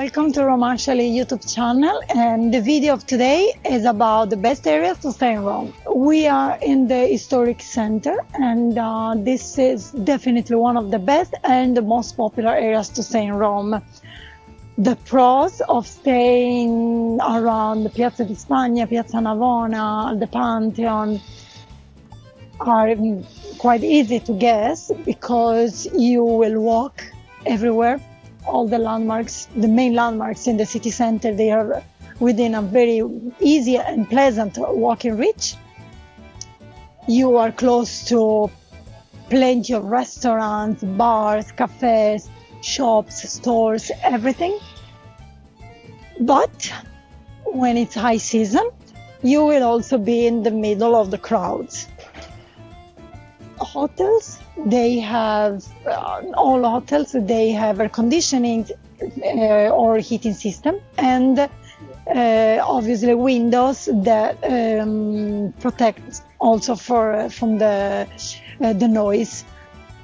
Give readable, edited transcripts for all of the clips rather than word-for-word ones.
Welcome to Romashali YouTube channel, and the video of today is about the best areas to stay in Rome. We are in the historic center, and this is definitely one of the best and the most popular areas to stay in Rome. The pros of staying around the Piazza di Spagna, Piazza Navona, the Pantheon are quite easy to guess because you will walk everywhere. All the landmarks, the main landmarks in the city center, they are within a very easy and pleasant walking reach. You are close to plenty of restaurants, bars, cafes, shops, stores, everything. But when it's high season, you will also be in the middle of the crowds. Hotels, they have all hotels, they have air conditioning or heating system, and obviously windows that protect also from the noise.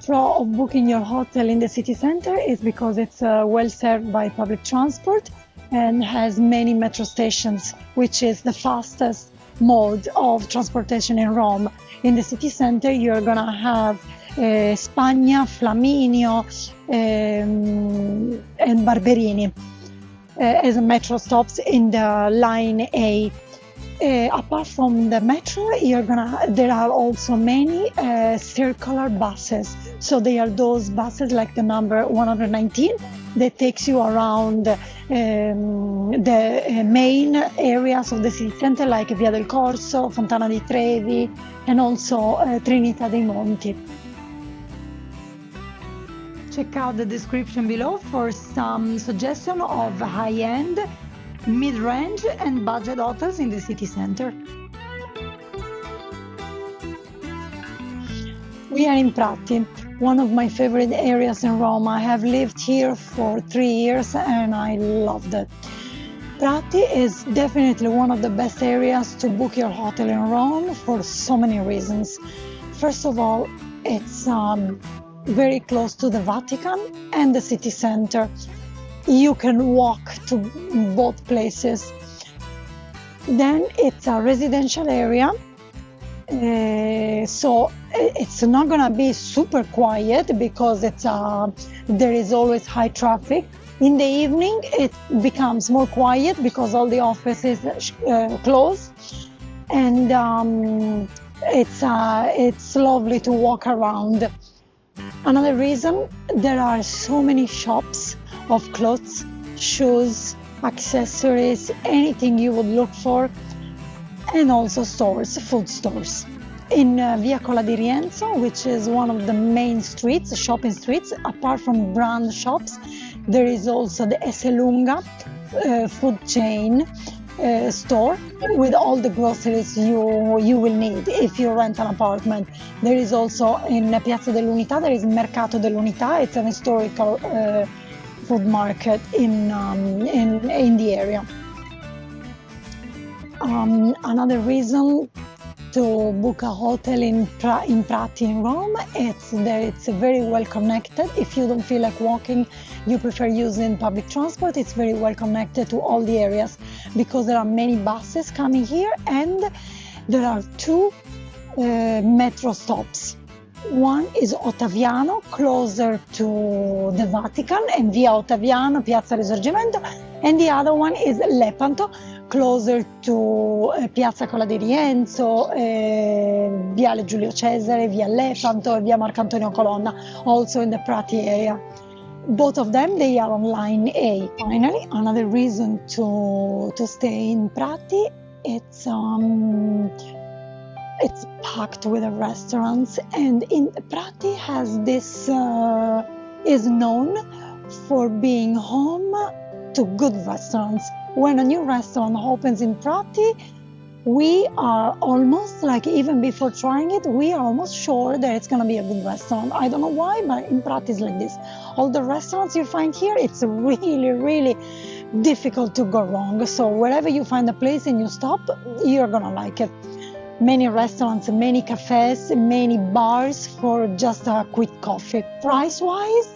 Pro of booking your hotel in the city center is because it's well served by public transport and has many metro stations, which is the fastest mode of transportation in Rome. In the city center, you're gonna have Spagna, Flaminio, and Barberini as metro stops in the line A. Apart from the metro, there are also many circular buses. So they are those buses like the number 119 that takes you around the main areas of the city center, like Via del Corso, Fontana di Trevi, and also Trinità dei Monti. Check out the description below for some suggestion of high-end, mid-range and budget hotels in the city center. We are in Prati, one of my favorite areas in Rome. I have lived here for 3 years and I loved it. Prati is definitely one of the best areas to book your hotel in Rome for so many reasons. First of all, it's very close to the Vatican and the city center. You can walk to both places. Then it's a residential area, so it's not gonna be super quiet because there is always high traffic. In the evening, it becomes more quiet because all the offices close, and it's lovely to walk around. Another reason, there are so many shops of clothes, shoes, accessories, anything you would look for, and also stores, food stores. In Via Colla di Rienzo, which is one of the main streets, shopping streets, apart from brand shops, there is also the Esselunga food chain store with all the groceries you will need if you rent an apartment. There is also in Piazza dell'Unità, there is Mercato dell'Unità. It's an historical food market in the area. Another reason to book a hotel in Prati in Rome, it's that it's very well connected. If you don't feel like walking, you prefer using public transport, it's very well connected to all the areas because there are many buses coming here and there are 2 metro stops. One is Ottaviano, closer to the Vatican, and Via Ottaviano, Piazza Risorgimento, and the other one is Lepanto, closer to Piazza Colla di Rienzo, Viale Giulio Cesare, Via Lepanto, and Via Marcantonio Colonna, also in the Prati area. Both of them, they are on line A. Finally, another reason to stay in Prati, it's packed with restaurants, and in Prati has this is known for being home to good restaurants. When a new restaurant opens in Prati, we are almost like, even before trying it, we are almost sure that it's going to be a good restaurant. I don't know why, but in Prati is like this. All the restaurants you find here, it's really, really difficult to go wrong. So wherever you find a place and you stop, you're going to like it. Many restaurants, many cafes, many bars for just a quick coffee. Price-wise,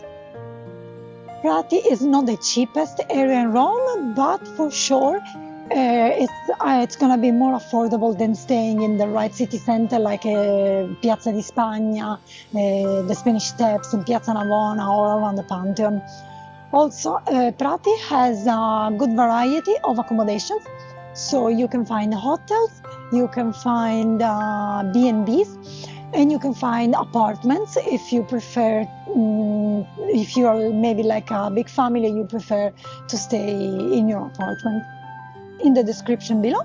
Prati is not the cheapest area in Rome, but for sure it's gonna be more affordable than staying in the right city center like Piazza di Spagna, the Spanish Steps, in Piazza Navona, or around the Pantheon. Also, Prati has a good variety of accommodations, so you can find hotels, you can find B&Bs, and you can find apartments if you prefer. If you are maybe like a big family, you prefer to stay in your apartment. In the description below,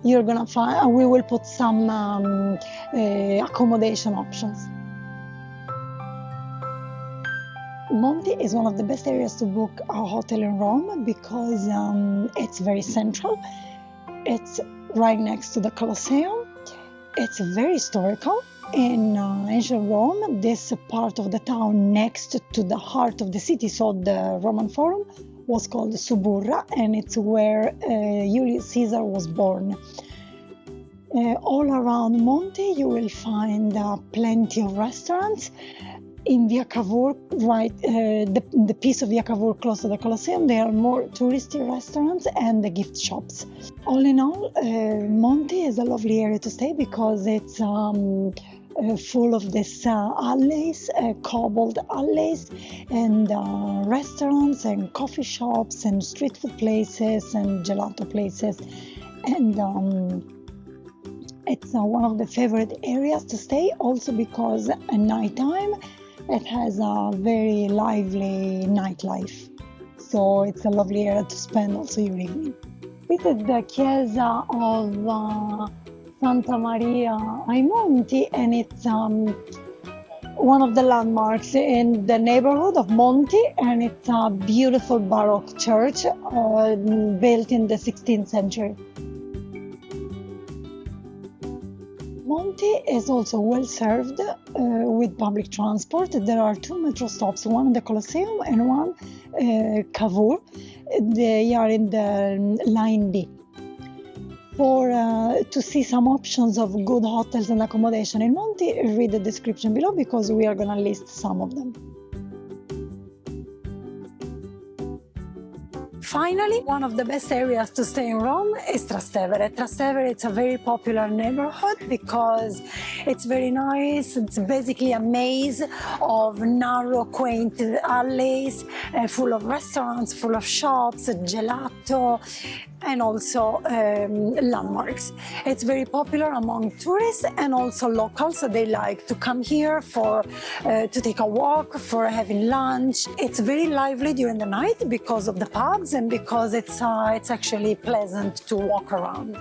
you're gonna find. We will put some accommodation options. Monti is one of the best areas to book a hotel in Rome because it's very central. It's right next to the Colosseum. It's very historical. In ancient Rome, this part of the town next to the heart of the city, so the Roman Forum, was called Suburra, and it's where Julius Caesar was born. All around Monti, you will find plenty of restaurants. In Via Cavour, right, the piece of Via Cavour close to the Colosseum, there are more touristy restaurants and the gift shops. All in all, Monti is a lovely area to stay because it's full of these alleys, cobbled alleys, and restaurants and coffee shops and street food places and gelato places. And it's one of the favorite areas to stay also because at nighttime it has a very lively nightlife. So it's a lovely area to spend also your evening. This is the Chiesa of Santa Maria ai Monti, and it's one of the landmarks in the neighborhood of Monti, and it's a beautiful Baroque church built in the 16th century. Monti is also well served with public transport. There are 2 metro stops, one in the Colosseum and one Cavour. They are in the line B. To see some options of good hotels and accommodation in Monti, read the description below because we are going to list some of them. Finally, one of the best areas to stay in Rome is Trastevere. Trastevere, it's a very popular neighborhood because it's very nice. It's basically a maze of narrow, quaint alleys, full of restaurants, full of shops, gelato, and also landmarks. It's very popular among tourists and also locals. So they like to come here to take a walk, for having lunch. It's very lively during the night because of the pubs and because it's actually pleasant to walk around.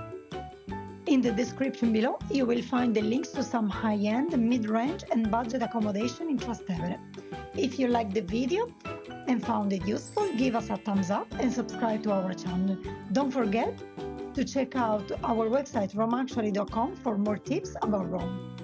In the description below, you will find the links to some high-end, mid-range and budget accommodation in Trastevere. If you liked the video and found it useful, give us a thumbs up and subscribe to our channel. Don't forget to check out our website romeactually.com for more tips about Rome.